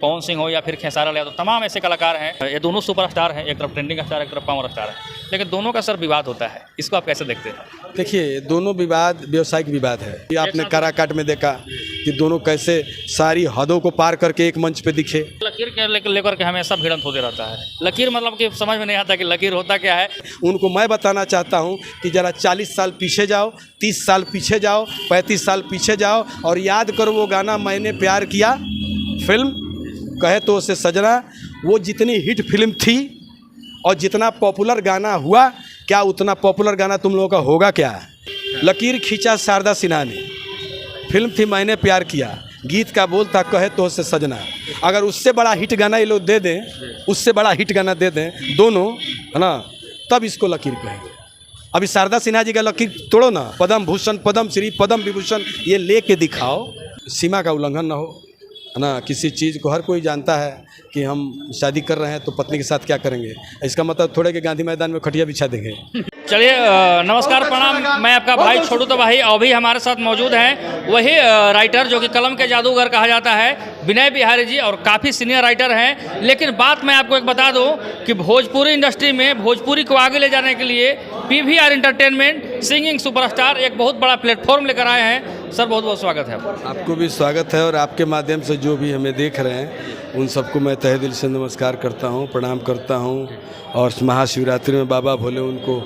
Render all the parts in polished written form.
पवन सिंह हो या फिर खेसारी लाल यादव, तमाम ऐसे कलाकार हैं। ये दोनों सुपरस्टार हैं, एक तरफ ट्रेंडिंग स्टार, एक तरफ पावर स्टार है, लेकिन दोनों का सर विवाद होता है। इसको आप कैसे देखते हैं? देखिए, दोनों विवाद व्यावसायिक विवाद है। ये आपने काराकाट में देखा कि दोनों कैसे सारी हदों को पार करके एक मंच पे दिखे। लकीर के लेकर के हमेशा भिड़ंत होते रहता है। लकीर मतलब कि समझ में नहीं आता कि लकीर होता क्या है। उनको मैं बताना चाहता हूँ कि जरा 40 साल पीछे जाओ, 30 साल पीछे जाओ, 35 साल पीछे जाओ और याद करो वो गाना मैंने प्यार किया, फिल्म कहे तो उसे सजना। वो जितनी हिट फिल्म थी और जितना पॉपुलर गाना हुआ, क्या उतना पॉपुलर गाना तुम लोगों का होगा क्या? लकीर खींचा शारदा सिन्हा ने, फिल्म थी मैंने प्यार किया, गीत का बोल था कहे तो उसे सजना। अगर उससे बड़ा हिट गाना ये लोग दे दें, उससे बड़ा हिट गाना दे दें दोनों, है ना, तब इसको लकीर कहेंगे। अभी शारदा सिन्हा जी का लकीर तोड़ो ना, पद्म भूषण, पद्म श्री, पद्म विभूषण ये लेके दिखाओ, सीमा का उल्लंघन ना हो, है ना। किसी चीज़ को हर कोई जानता है कि हम शादी कर रहे हैं तो पत्नी के साथ क्या करेंगे, इसका मतलब थोड़े के गांधी मैदान में खटिया बिछा देंगे। चलिए, नमस्कार, प्रणाम। मैं आपका भाई छोटू तो भाई, अभी हमारे साथ मौजूद हैं वही राइटर जो कि कलम के जादूगर कहा जाता है, विनय बिहारी जी, और काफ़ी सीनियर राइटर हैं। लेकिन बात मैं आपको एक बता दूं कि भोजपुरी इंडस्ट्री में भोजपुरी को आगे ले जाने के लिए PVR एंटरटेनमेंट सिंगिंग सुपरस्टार एक बहुत बड़ा प्लेटफॉर्म लेकर आए हैं। सर, बहुत बहुत स्वागत है। आपको भी स्वागत है और आपके माध्यम से जो भी हमें देख रहे हैं उन सबको मैं तहे दिल से नमस्कार करता हूं, प्रणाम करता हूं। और महाशिवरात्रि में बाबा भोले उनको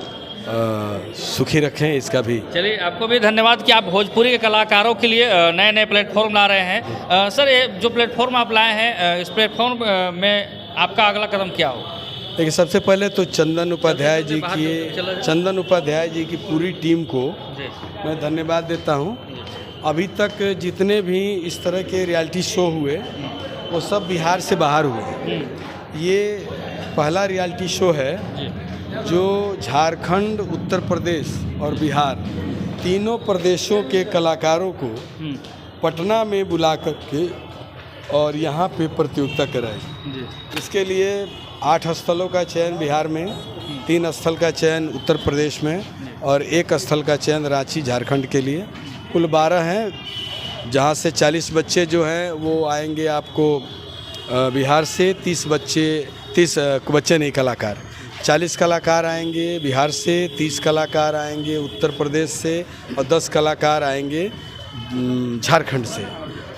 सुखी रखें, इसका भी। चलिए, आपको भी धन्यवाद कि आप भोजपुरी के कलाकारों के लिए नए नए प्लेटफॉर्म ला रहे हैं। सर, ये जो प्लेटफॉर्म आप लाए हैं, इस प्लेटफॉर्म में आपका अगला कदम क्या हो? देखिए, सबसे पहले तो चंदन उपाध्याय जी की पूरी टीम को मैं धन्यवाद देता हूं। अभी तक जितने भी इस तरह के रियलिटी शो हुए वो सब बिहार से बाहर हुए। ये पहला रियलिटी शो है जो झारखंड, उत्तर प्रदेश और बिहार तीनों प्रदेशों के कलाकारों को पटना में बुला करके और यहाँ पे प्रतियोगिता कराई। इसके लिए 8 स्थलों का चयन बिहार में, 3 स्थल का चयन उत्तर प्रदेश में और 1 स्थल का चयन रांची झारखंड के लिए। कुल 12 हैं, जहाँ से 40 बच्चे जो हैं वो आएंगे आपको बिहार से, 30 बच्चे नहीं, कलाकार 40 कलाकार आएंगे बिहार से, 30 कलाकार आएंगे उत्तर प्रदेश से और 10 कलाकार आएंगे झारखंड से।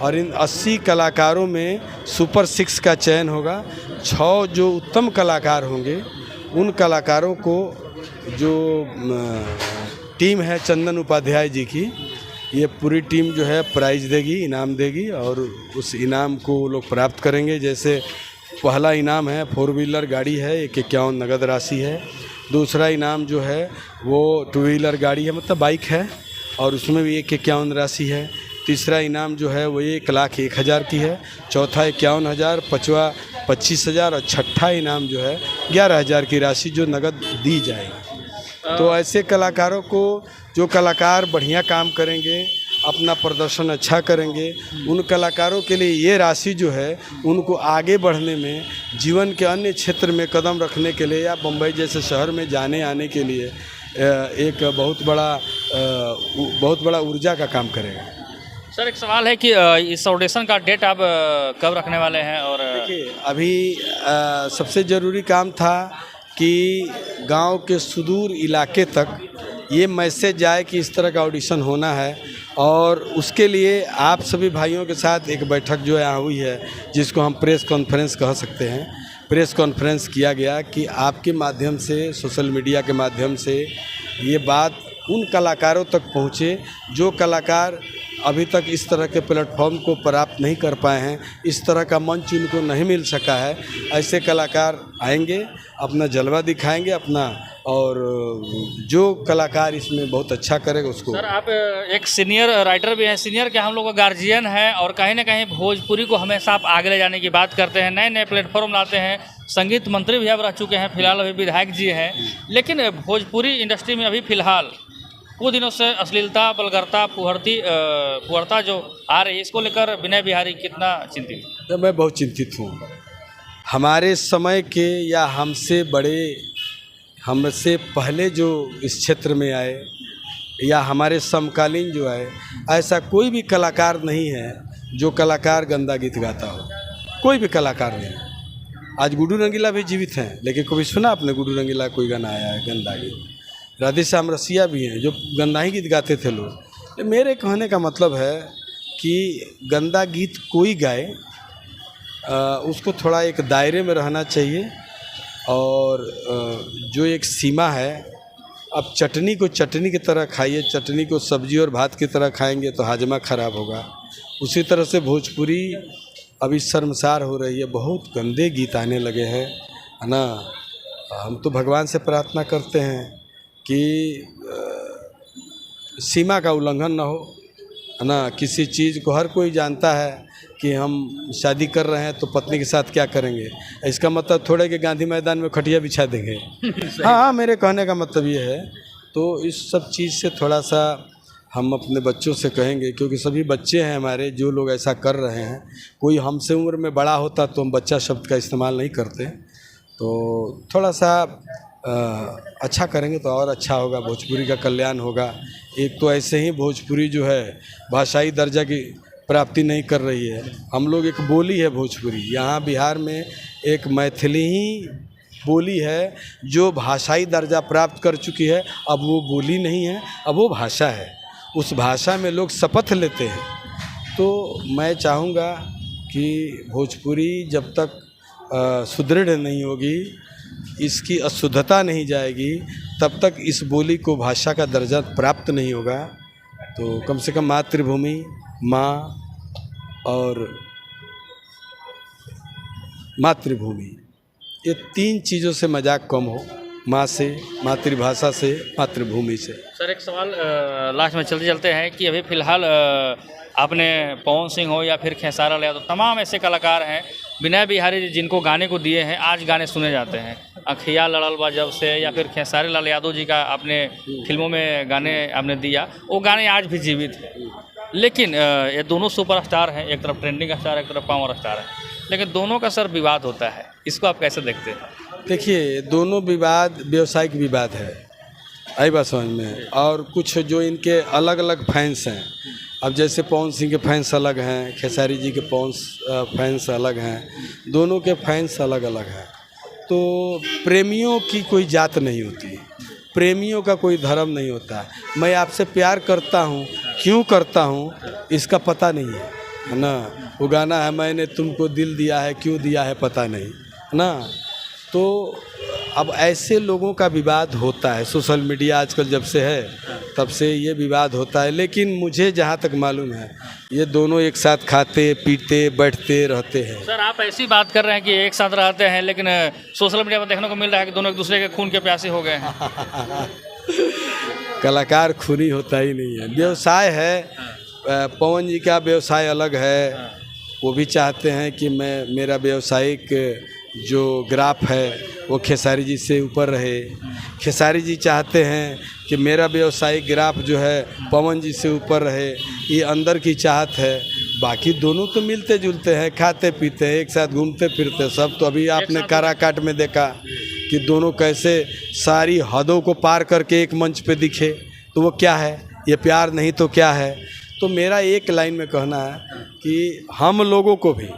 और इन 80 कलाकारों में सुपर 6 का चयन होगा। 6 जो उत्तम कलाकार होंगे उन कलाकारों को जो टीम है चंदन उपाध्याय जी की, ये पूरी टीम जो है प्राइज़ देगी, इनाम देगी और उस इनाम को लोग प्राप्त करेंगे। जैसे पहला इनाम है 4 व्हीलर गाड़ी है, 51 नगद राशि है। दूसरा इनाम जो है वो 2 व्हीलर गाड़ी है, मतलब बाइक है, और उसमें भी 51 राशि है। तीसरा इनाम जो है वो 1,01,000 की है। चौथा 51,000, पाँचवा 25,000 और छठा इनाम जो है 11,000 की राशि जो नगद दी जाएगी। तो ऐसे कलाकारों को, जो कलाकार बढ़िया काम करेंगे, अपना प्रदर्शन अच्छा करेंगे, उन कलाकारों के लिए ये राशि जो है उनको आगे बढ़ने में, जीवन के अन्य क्षेत्र में कदम रखने के लिए या मुंबई जैसे शहर में जाने आने के लिए एक बहुत बड़ा ऊर्जा का काम करेगा। सर, एक सवाल है कि इस ऑडिशन का डेट आप कब रखने वाले हैं? और देखिए, अभी सबसे ज़रूरी काम था कि गांव के सुदूर इलाके तक ये मैसेज जाए कि इस तरह का ऑडिशन होना है, और उसके लिए आप सभी भाइयों के साथ एक बैठक जो यहाँ हुई है, जिसको हम प्रेस कॉन्फ्रेंस कह सकते हैं। प्रेस कॉन्फ्रेंस किया गया कि आपके माध्यम से, सोशल मीडिया के माध्यम से ये बात उन कलाकारों तक पहुँचे जो कलाकार अभी तक इस तरह के प्लेटफॉर्म को प्राप्त नहीं कर पाए हैं, इस तरह का मंच उनको नहीं मिल सका है। ऐसे कलाकार आएंगे, अपना जलवा दिखाएंगे अपना, और जो कलाकार इसमें बहुत अच्छा करेगा उसको। सर, आप एक सीनियर राइटर भी हैं, सीनियर क्या हम लोग का गार्जियन है, और कहीं ना कहीं भोजपुरी को हमेशा आप आगे ले जाने की बात करते हैं, नए नए प्लेटफॉर्म लाते हैं। संगीत मंत्री भी अब रह चुके हैं, फिलहाल अभी विधायक जी हैं। लेकिन भोजपुरी इंडस्ट्री में अभी फ़िलहाल कुछ दिनों से अश्लीलता, वल्गरता, फुहरता जो आ रही है, इसको लेकर विनय बिहारी कितना चिंतित? तो मैं बहुत चिंतित हूँ। हमारे समय के या हमसे बड़े, हमसे पहले जो इस क्षेत्र में आए या हमारे समकालीन जो आए, ऐसा कोई भी कलाकार नहीं है जो कलाकार गंदा गीत गाता हो। कोई भी कलाकार नहीं। आज गुड्डू रंगीला भी जीवित हैं, लेकिन कभी सुना आपने गुड्डू रंगीला कोई गाना आया है गंदा गीत? राधेश्याम रसिया भी हैं जो गंदा ही गीत गाते थे लोग। मेरे कहने का मतलब है कि गंदा गीत कोई गाए, उसको थोड़ा एक दायरे में रहना चाहिए, और जो एक सीमा है। अब चटनी को चटनी की तरह खाइए, चटनी को सब्जी और भात की तरह खाएंगे तो हाजमा ख़राब होगा। उसी तरह से भोजपुरी अभी शर्मसार हो रही है, बहुत गंदे गीत आने लगे हैं, है ना। हम तो भगवान से प्रार्थना करते हैं कि सीमा का उल्लंघन ना हो, है ना। किसी चीज़ को हर कोई जानता है कि हम शादी कर रहे हैं तो पत्नी के साथ क्या करेंगे, इसका मतलब थोड़े कि गांधी मैदान में खटिया बिछा देंगे। हाँ, मेरे कहने का मतलब ये है। तो इस सब चीज़ से थोड़ा सा हम अपने बच्चों से कहेंगे, क्योंकि सभी बच्चे हैं हमारे जो लोग ऐसा कर रहे हैं। कोई हमसे उम्र में बड़ा होता तो हम बच्चा शब्द का इस्तेमाल नहीं करते। तो थोड़ा सा अच्छा करेंगे तो और अच्छा होगा, भोजपुरी का कल्याण होगा। एक तो ऐसे ही भोजपुरी जो है भाषाई दर्जा की प्राप्ति नहीं कर रही है। हम लोग एक बोली है भोजपुरी, यहाँ बिहार में एक मैथिली ही बोली है जो भाषाई दर्जा प्राप्त कर चुकी है। अब वो बोली नहीं है, अब वो भाषा है। उस भाषा में लोग शपथ लेते हैं। तो मैं चाहूँगा कि भोजपुरी जब तक सुदृढ़ नहीं होगी, इसकी अशुद्धता नहीं जाएगी, तब तक इस बोली को भाषा का दर्जा प्राप्त नहीं होगा। तो कम से कम मातृभूमि, माँ और मातृभूमि, ये तीन चीज़ों से मजाक कम हो, माँ से, मातृभाषा से, मातृभूमि से। सर एक सवाल लास्ट में चलते चलते हैं कि अभी फ़िलहाल आपने पवन सिंह हो या फिर खेसारी लाल यादव, तमाम ऐसे कलाकार हैं, विनय बिहारी जी जिनको गाने को दिए हैं, आज गाने सुने जाते हैं। अखिया लड़ल बा जब से, या फिर खेसारी लाल यादव जी का आपने फिल्मों में गाने आपने दिया, वो गाने आज भी जीवित हैं। लेकिन ये दोनों सुपरस्टार हैं, एक तरफ ट्रेंडिंग स्टार, एक तरफ पावर स्टार है, लेकिन दोनों का सर विवाद होता है, इसको आप कैसे देखते हैं? देखिए, दोनों विवाद व्यवसायिक विवाद है, आई बात समझ में। और कुछ जो इनके अलग अलग फैंस हैं, अब जैसे पवन सिंह के फैंस अलग हैं, खेसारी जी के फैंस अलग हैं, दोनों के फैंस अलग अलग हैं। तो प्रेमियों की कोई जात नहीं होती, प्रेमियों का कोई धर्म नहीं होता। मैं आपसे प्यार करता हूँ, क्यों करता हूँ इसका पता नहीं है ना। वो गाना है मैंने तुमको दिल दिया है, क्यों दिया है पता नहीं, है ना। तो अब ऐसे लोगों का विवाद होता है, सोशल मीडिया आजकल जब से है तब से ये विवाद होता है। लेकिन मुझे जहाँ तक मालूम है, ये दोनों एक साथ खाते पीते बैठते रहते हैं। सर आप ऐसी बात कर रहे हैं कि एक साथ रहते हैं, लेकिन सोशल मीडिया पर देखने को मिल रहा है कि दोनों एक दूसरे के खून के प्यासे हो गए हैं। कलाकार खूनी होता ही नहीं है, व्यवसाय है। पवन जी का व्यवसाय अलग है, वो भी चाहते हैं कि मेरा व्यवसायिक जो ग्राफ है वो खेसारी जी से ऊपर रहे। खेसारी जी चाहते हैं कि मेरा व्यवसायिक ग्राफ जो है पवन जी से ऊपर रहे, ये अंदर की चाहत है। बाकी दोनों तो मिलते जुलते हैं, खाते पीते हैं, एक साथ घूमते फिरते सब। तो अभी आपने काराकाट में देखा कि दोनों कैसे सारी हदों को पार करके एक मंच पे दिखे, तो वो क्या है, ये प्यार नहीं तो क्या है। तो मेरा एक लाइन में कहना है कि हम लोगों को भी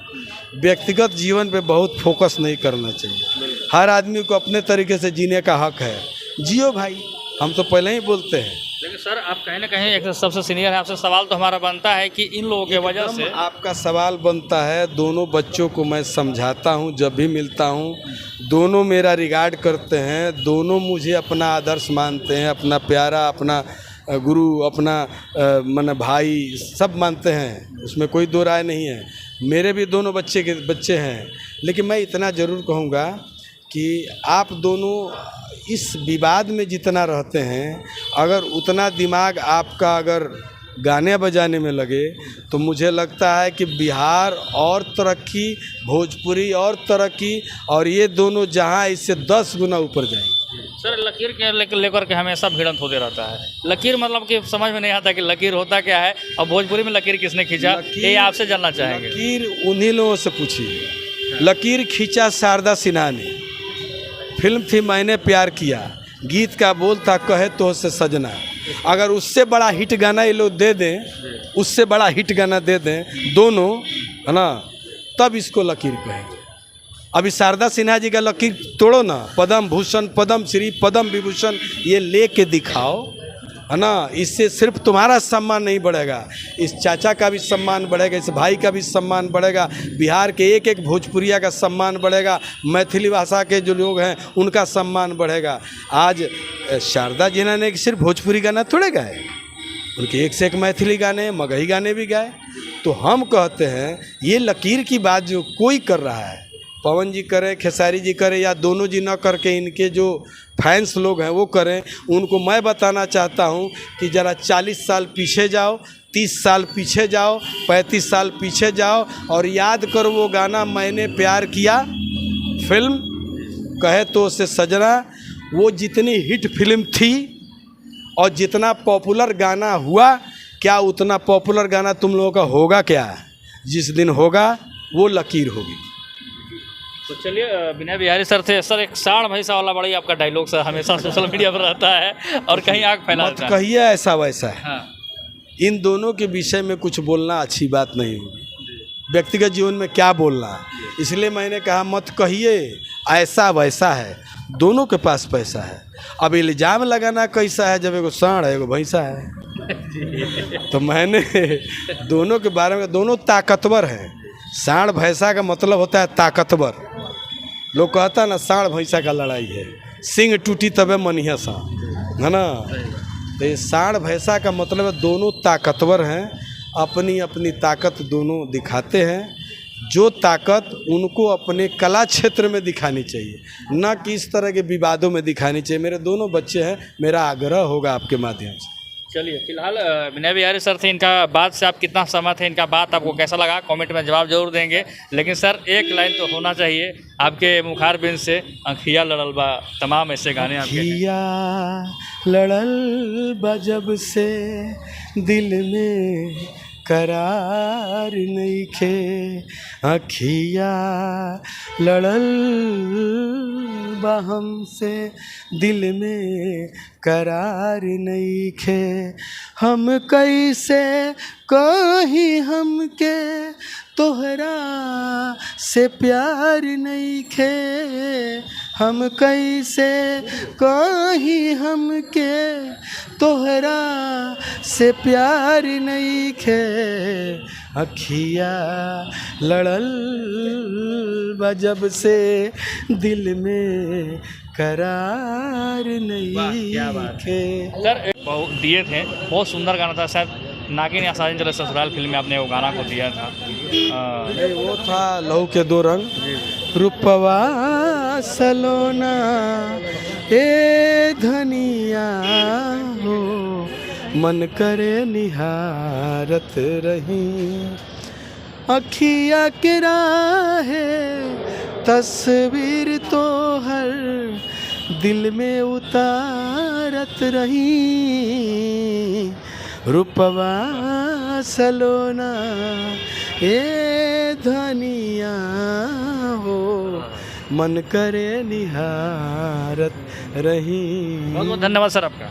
व्यक्तिगत जीवन पे बहुत फोकस नहीं करना चाहिए। हर आदमी को अपने तरीके से जीने का हक है, जियो भाई, हम तो पहले ही बोलते हैं। लेकिन सर आप कहीं ना कहीं एक सबसे सीनियर है, आपसे सवाल तो हमारा बनता है कि इन लोगों की वजह से आपका सवाल बनता है। दोनों बच्चों को मैं समझाता हूँ, जब भी मिलता हूँ दोनों मेरा रिगार्ड करते हैं, दोनों मुझे अपना आदर्श मानते हैं, अपना प्यारा, अपना गुरु, अपना मन भाई सब मानते हैं, उसमें कोई दो राय नहीं है। मेरे भी दोनों बच्चे हैं। लेकिन मैं इतना ज़रूर कहूँगा कि आप दोनों इस विवाद में जितना रहते हैं, अगर उतना दिमाग आपका अगर गाने बजाने में लगे तो मुझे लगता है कि बिहार और तरक्की, भोजपुरी और तरक्की, और ये दोनों जहां इससे 10 गुना ऊपर जाएंगे। सर लकीर के लेकर के हमेशा भिड़ंत होते रहता है। लकीर मतलब कि समझ में नहीं आता कि लकीर होता क्या है, और भोजपुरी में लकीर किसने खींचा, ये आपसे जानना चाहेंगे। लकीर उन्हीं लोगों से पूछिए। लकीर खींचा शारदा सिन्हा ने, फिल्म थी मैंने प्यार किया, गीत का बोल था कहे तो से सजना। अगर उससे बड़ा हिट गाना ये लोग दे दें, उससे बड़ा हिट गाना दे दें दोनों, है ना, तब इसको लकीर कहेंगे। अभी शारदा सिन्हा जी का लकीर तोड़ो ना, पद्म भूषण, पद्म श्री, पद्म विभूषण ये लेके दिखाओ, है ना। इससे सिर्फ तुम्हारा सम्मान नहीं बढ़ेगा, इस चाचा का भी सम्मान बढ़ेगा, इस भाई का भी सम्मान बढ़ेगा, बिहार के एक एक भोजपुरिया का सम्मान बढ़ेगा, मैथिली भाषा के जो लोग हैं उनका सम्मान बढ़ेगा। आज शारदा जी ने सिर्फ भोजपुरी गाना थोड़े गाए, उनके एक से एक मैथिली गाने, मगही गाने भी गाए। तो हम कहते हैं ये लकीर की बात जो कोई कर रहा है, पवन जी करें, खेसारी जी करें, या दोनों जी न करके इनके जो फैंस लोग हैं वो करें, उनको मैं बताना चाहता हूं कि ज़रा 40 साल पीछे जाओ, 30 साल पीछे जाओ, 35 साल पीछे जाओ और याद करो वो गाना मैंने प्यार किया, फिल्म कहे तो उसे सजना। वो जितनी हिट फिल्म थी और जितना पॉपुलर गाना हुआ, क्या उतना पॉपुलर गाना तुम लोगों का होगा क्या? जिस दिन होगा वो लकीर होगी। तो चलिए विनय बिहारी सर थे। सर एक साढ़ भैंसा वाला बड़ी आपका डायलॉग सर हमेशा सोशल मीडिया पर रहता है और कहीं आग फैला मत कहिए ऐसा वैसा है। हाँ। इन दोनों के विषय में कुछ बोलना अच्छी बात नहीं होगी, व्यक्तिगत जीवन में क्या बोलना, इसलिए मैंने कहा मत कहिए ऐसा वैसा है। दोनों के पास पैसा है, अब इल्ज़ाम लगाना कैसा है जब एगो साढ़ है एगो भैंसा है। तो मैंने दोनों के बारे में, दोनों ताकतवर हैं। साढ़ भैंसा का मतलब होता है ताकतवर। लोग कहता है ना साढ़ भैंसा का लड़ाई है, सिंग टूटी तबे मनिया सा, है ना। तो ये साढ़ भैंसा का मतलब है दोनों ताकतवर हैं, अपनी अपनी ताकत दोनों दिखाते हैं। जो ताकत उनको अपने कला क्षेत्र में दिखानी चाहिए, न कि इस तरह के विवादों में दिखानी चाहिए। मेरे दोनों बच्चे हैं, मेरा आग्रह होगा आपके माध्यम से। चलिए फिलहाल विनय बिहारी सर थे, इनका बात से आप कितना सहमत हैं, इनका बात आपको कैसा लगा कमेंट में जवाब जरूर देंगे। लेकिन सर एक लाइन तो होना चाहिए आपके मुखारबिंद से, अखिया लड़ल बा, तमाम ऐसे गाने आपके। अखिया लड़ल बा जब से दिल में करार नइखे, अखिया लड़ल बा हमसे दिल में करार नइखे, हम कैसे कहीं हमके तोहरा से प्यार नइखे, हम कैसे कहीं हमके तोहरा से प्यार नइखे, अखिया लड़ल बा जब से दिल में करार नइखे। सर दिए थे, बहुत सुंदर गाना था, शायद नागिन या साजन चले ससुराल फिल्म में आपने वो गाना को दिया था। वो था लहू के दो रंग, रूपवा सलोना ए धनिया हो, मन करे निहारत रही, अखिया के राहे तस्वीर तो हर दिल में उतारत रही, रूपवा सलोना ए धनिया हो, मन करे निहारत रही। बहुत बहुत धन्यवाद सर आपका।